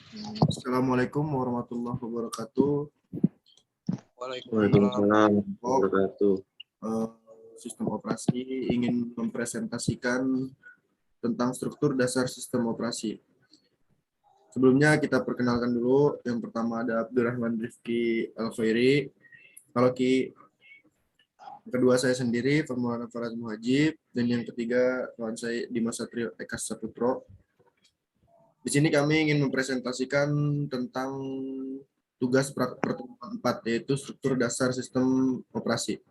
Assalamualaikum warahmatullahi wabarakatuh. Waalaikumsalam warahmatullahi wabarakatuh. Sistem operasi ingin mempresentasikan tentang struktur dasar sistem operasi. Sebelumnya kita perkenalkan dulu. Yang pertama ada Abdurrahman Rifki Al-Khairi. Kalau Ki, kedua saya sendiri, Formulana Farad Muhajib, dan yang ketiga kawan saya Dimas Satrio Eka Saputro. Di sini kami ingin mempresentasikan tentang tugas pertemuan 4, yaitu struktur dasar sistem operasi.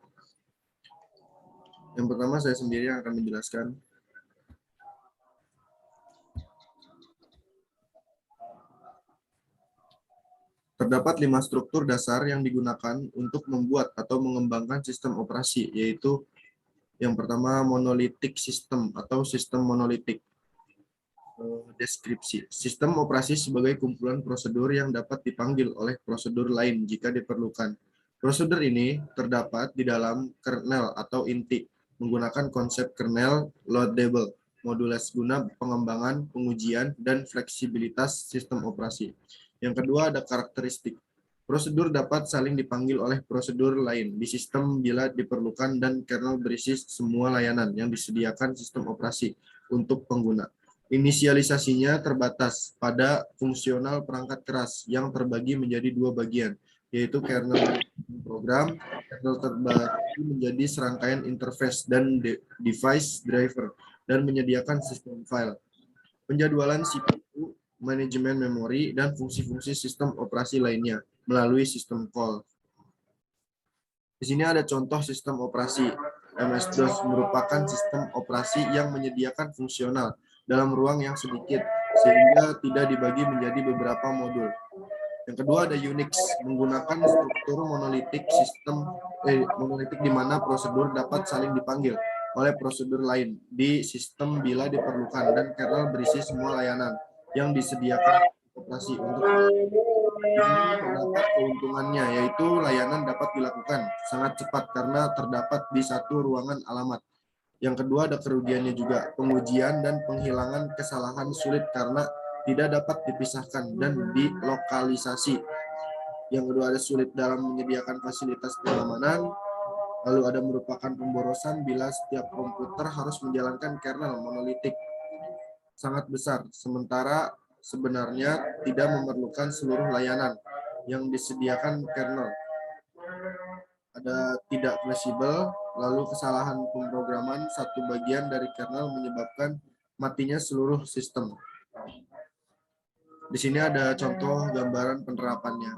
Yang pertama saya sendiri yang akan menjelaskan. Terdapat 5 struktur dasar yang digunakan untuk membuat atau mengembangkan sistem operasi, yaitu yang pertama monolitik sistem atau sistem monolitik. Deskripsi. Sistem operasi sebagai kumpulan prosedur yang dapat dipanggil oleh prosedur lain jika diperlukan. Prosedur ini terdapat di dalam kernel atau inti, menggunakan konsep kernel loadable, modules guna pengembangan, pengujian, dan fleksibilitas sistem operasi. Yang kedua ada karakteristik. Prosedur dapat saling dipanggil oleh prosedur lain di sistem bila diperlukan dan kernel berisi semua layanan yang disediakan sistem operasi untuk pengguna. Inisialisasinya terbatas pada fungsional perangkat keras yang terbagi menjadi 2 bagian, yaitu kernel program. Kernel terbagi menjadi serangkaian interface dan device driver dan menyediakan sistem file. Penjadwalan CPU, manajemen memori, dan fungsi-fungsi sistem operasi lainnya melalui sistem call. Di sini ada contoh sistem operasi. MS-DOS merupakan sistem operasi yang menyediakan fungsional dalam ruang yang sedikit, sehingga tidak dibagi menjadi beberapa modul. Yang kedua ada Unix, menggunakan struktur monolitik monolitik di mana prosedur dapat saling dipanggil oleh prosedur lain di sistem bila diperlukan dan kernel berisi semua layanan yang disediakan operasi untuk terdapat keuntungannya, yaitu layanan dapat dilakukan sangat cepat karena terdapat di satu ruangan alamat. Yang kedua ada kerugiannya juga, pengujian dan penghilangan kesalahan sulit karena tidak dapat dipisahkan dan dilokalisasi. Yang kedua ada sulit dalam menyediakan fasilitas pengamanan. Lalu ada merupakan pemborosan bila setiap komputer harus menjalankan kernel monolitik sangat besar, sementara sebenarnya tidak memerlukan seluruh layanan yang disediakan kernel. Ada tidak fleksibel, lalu kesalahan pemrograman satu bagian dari kernel menyebabkan matinya seluruh sistem. Di sini ada contoh gambaran penerapannya.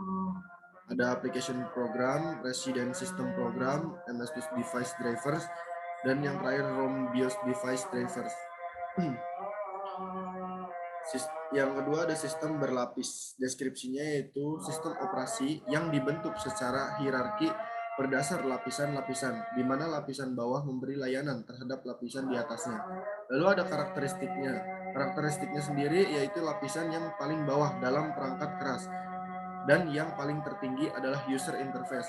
Ada application program, resident system program, MS-DOS device drivers, dan yang terakhir ROM BIOS device drivers. Yang kedua ada sistem berlapis. Deskripsinya yaitu sistem operasi yang dibentuk secara hierarki berdasar lapisan-lapisan, di mana lapisan bawah memberi layanan terhadap lapisan di atasnya. Lalu ada karakteristiknya. Karakteristiknya sendiri yaitu lapisan yang paling bawah dalam perangkat keras, dan yang paling tertinggi adalah user interface.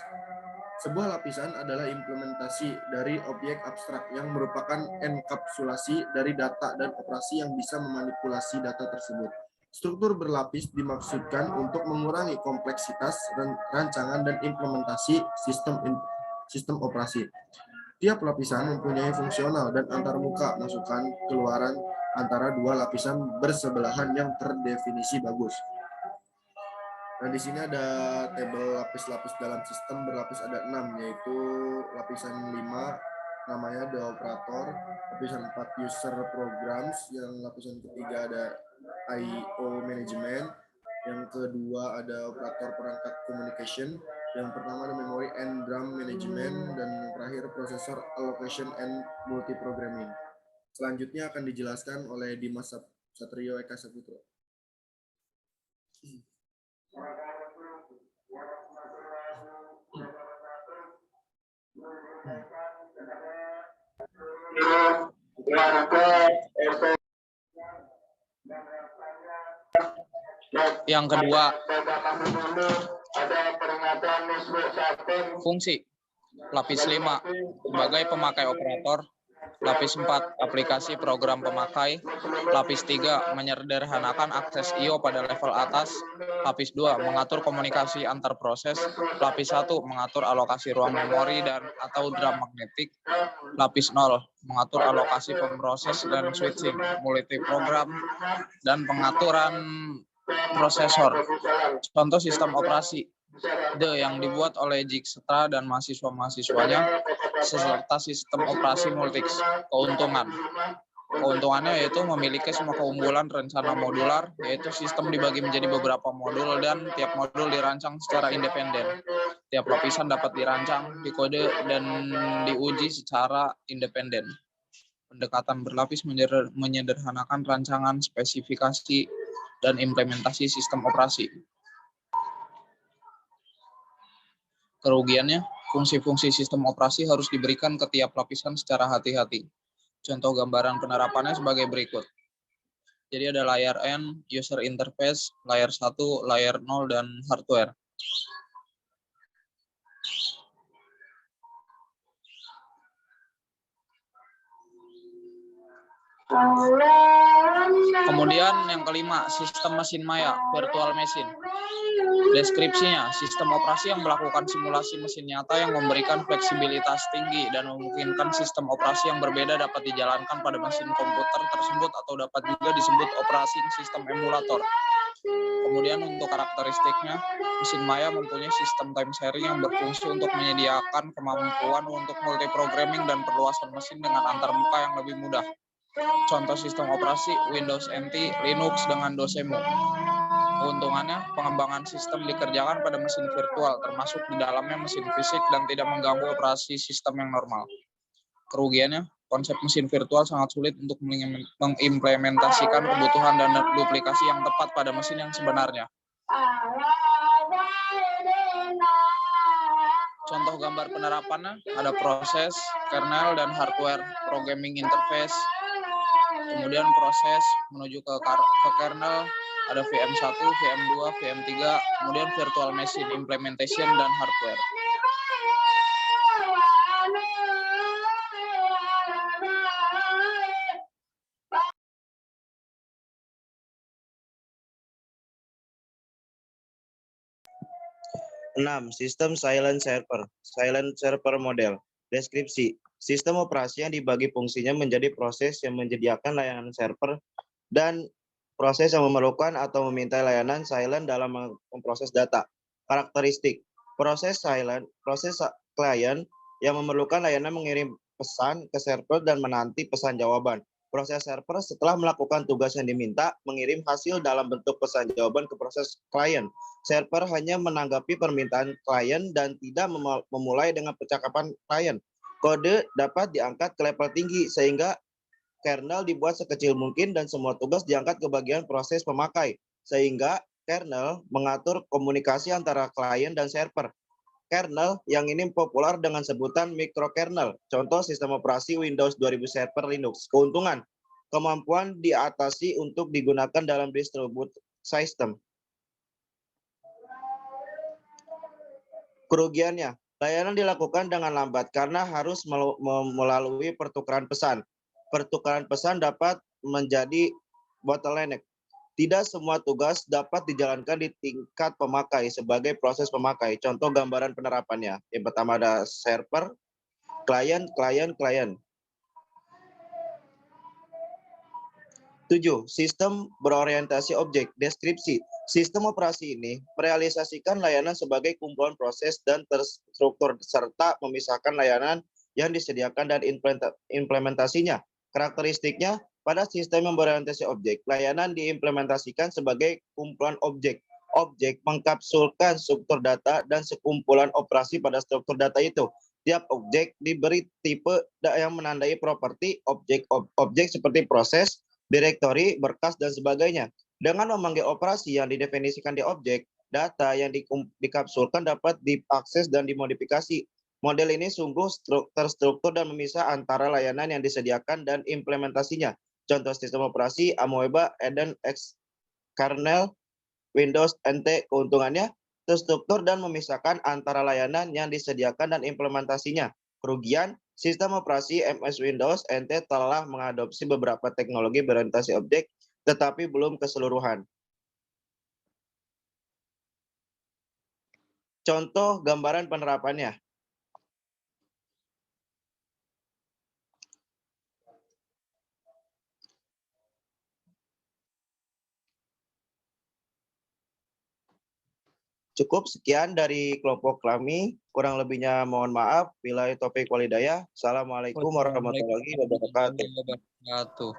Sebuah lapisan adalah implementasi dari objek abstrak yang merupakan enkapsulasi dari data dan operasi yang bisa memanipulasi data tersebut. Struktur berlapis dimaksudkan untuk mengurangi kompleksitas rancangan dan implementasi sistem operasi. Tiap lapisan mempunyai fungsional dan antarmuka masukan keluaran antara dua lapisan bersebelahan yang terdefinisi bagus. Nah, di sini ada tabel lapis-lapis dalam sistem berlapis ada 6, yaitu lapisan 5 namanya the operator, lapisan 4 user programs, yang lapisan ketiga ada I/O management, yang kedua ada operator perangkat communication, yang pertama ada memory and RAM management, dan yang terakhir processor allocation and multiprogramming. Selanjutnya akan dijelaskan oleh Dimas Satrio Eka Saputro. Yang kedua, fungsi lapis 5 sebagai pemakai operator Lapis 4, aplikasi program pemakai. Lapis 3, menyederhanakan akses I/O pada level atas. Lapis 2, mengatur komunikasi antar proses. Lapis 1, mengatur alokasi ruang memori dan atau drum magnetik. Lapis 0, mengatur alokasi pemroses dan switching, multiprogram, dan pengaturan prosesor. Contoh sistem operasi yang dibuat oleh Dijkstra dan mahasiswa-mahasiswanya serta sistem operasi Multics. Keuntungannya yaitu memiliki semua keunggulan rencana modular, yaitu sistem dibagi menjadi beberapa modul dan tiap modul dirancang secara independen. Tiap lapisan dapat dirancang, dikode, dan diuji secara independen. Pendekatan berlapis menyederhanakan rancangan, spesifikasi, dan implementasi sistem operasi. Kerugiannya, fungsi-fungsi sistem operasi harus diberikan ke tiap lapisan secara hati-hati. Contoh gambaran penerapannya sebagai berikut. Jadi ada layar N, user interface, layar 1, layar 0, dan hardware. Kemudian yang kelima, sistem mesin maya, virtual machine. Deskripsinya, sistem operasi yang melakukan simulasi mesin nyata yang memberikan fleksibilitas tinggi dan memungkinkan sistem operasi yang berbeda dapat dijalankan pada mesin komputer tersebut atau dapat juga disebut operating sistem emulator. Kemudian untuk karakteristiknya, mesin maya mempunyai sistem time sharing yang berfungsi untuk menyediakan kemampuan untuk multiprogramming dan perluasan mesin dengan antarmuka yang lebih mudah. Contoh sistem operasi Windows NT, Linux dengan Dosemu. Keuntungannya, pengembangan sistem dikerjakan pada mesin virtual, termasuk di dalamnya mesin fisik dan tidak mengganggu operasi sistem yang normal. Kerugiannya, konsep mesin virtual sangat sulit untuk mengimplementasikan kebutuhan dan duplikasi yang tepat pada mesin yang sebenarnya. Contoh gambar penerapannya ada proses, kernel, dan hardware, programming interface. Kemudian proses menuju ke kernel, ada VM1, VM2, VM3, kemudian virtual machine, implementation, dan hardware. Enam, sistem silent server model. Deskripsi, sistem operasi yang dibagi fungsinya menjadi proses yang menyediakan layanan server dan proses yang memerlukan atau meminta layanan silent dalam memproses data. Karakteristik, proses klien yang memerlukan layanan mengirim pesan ke server dan menanti pesan jawaban. Proses server setelah melakukan tugas yang diminta, mengirim hasil dalam bentuk pesan jawaban ke proses klien. Server hanya menanggapi permintaan klien dan tidak memulai dengan percakapan klien. Kode dapat diangkat ke level tinggi sehingga kernel dibuat sekecil mungkin dan semua tugas diangkat ke bagian proses pemakai, sehingga kernel mengatur komunikasi antara klien dan server. Kernel yang ini populer dengan sebutan mikrokernel, contoh sistem operasi Windows 2000 Server Linux. Keuntungan, kemampuan diatasi untuk digunakan dalam distributed system. Kerugiannya, layanan dilakukan dengan lambat karena harus melalui pertukaran pesan. Pertukaran pesan dapat menjadi bottleneck. Tidak semua tugas dapat dijalankan di tingkat pemakai sebagai proses pemakai. Contoh gambaran penerapannya. Yang pertama ada server, klien. 7. Sistem berorientasi objek. Deskripsi. Sistem operasi ini merealisasikan layanan sebagai kumpulan proses dan terstruktur serta memisahkan layanan yang disediakan dan implementasinya. Karakteristiknya, pada sistem yang berorientasi objek, layanan diimplementasikan sebagai kumpulan objek. Objek mengkapsulkan struktur data dan sekumpulan operasi pada struktur data itu. Tiap objek diberi tipe yang menandai properti objek seperti proses, direktori, berkas, dan sebagainya. Dengan memanggil operasi yang didefinisikan di objek, data yang dikapsulkan dapat diakses dan dimodifikasi. Model ini sungguh terstruktur dan memisah antara layanan yang disediakan dan implementasinya. Contoh sistem operasi Amoeba, Eden, Kernel, Windows NT. Keuntungannya, terstruktur dan memisahkan antara layanan yang disediakan dan implementasinya. Kerugian, Sistem operasi MS Windows NT telah mengadopsi beberapa teknologi berorientasi objek, tetapi belum keseluruhan. Contoh gambaran penerapannya. Cukup sekian dari kelompok kami. Kurang lebihnya mohon maaf. Billahi taufiq walhidayah. Assalamualaikum warahmatullahi wabarakatuh. Wabarakatuh.